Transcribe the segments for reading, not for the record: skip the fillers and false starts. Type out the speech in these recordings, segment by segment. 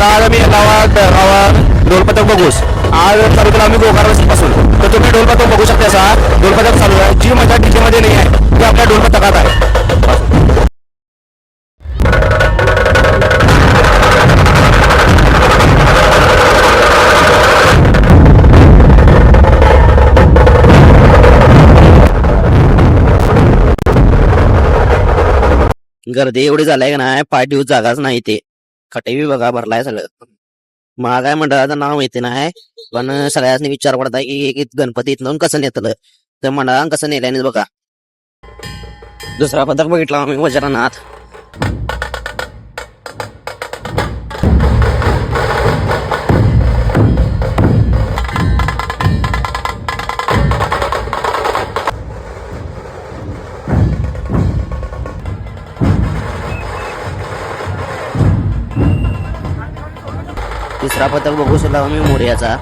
आज आम्ही गावात ढोलपथक बघूस. आज चालू केला आम्ही गोकारपासून. तर तुम्ही ढोलपथक बघू शकता. असा ढोलपथक चालू आहे. जी मजा डीजे मध्ये नाही आहे ती आपल्या ढोलपथकात आहे. गर्दी एवढी झालाय का नाही, पाय ठेवू जागाच नाही. ते खटेबी बघा भरलाय सगळं. महागाय मंडळाचं नाव माहिती नाही, पण सगळ्यांनी विचार पडताय की गणपती इथून कसं नेतलं. तर मंडळानं कसं नेल्याने बघा. दुसरा पथक बघितला आम्ही वज्रनाथ. तिसरा पथक बघू शकला आम्ही मोर्याचा.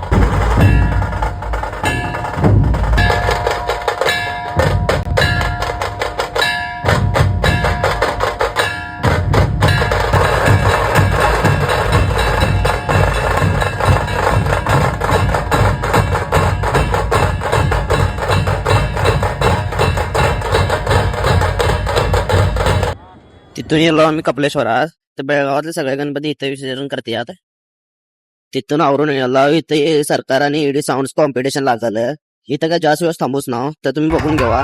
तिथून गेलो आम्ही कपलेश्वरात. तर बेळगावातले सगळे गणपती इथे विसर्जन करतात. तिथून आवरून याला इथे सरकार आणि ईडी साऊंड कॉम्पिटिशन लागलं. इथं काय जास्त वेळ थांबूच ना, तर तुम्ही बघून घ्यावा.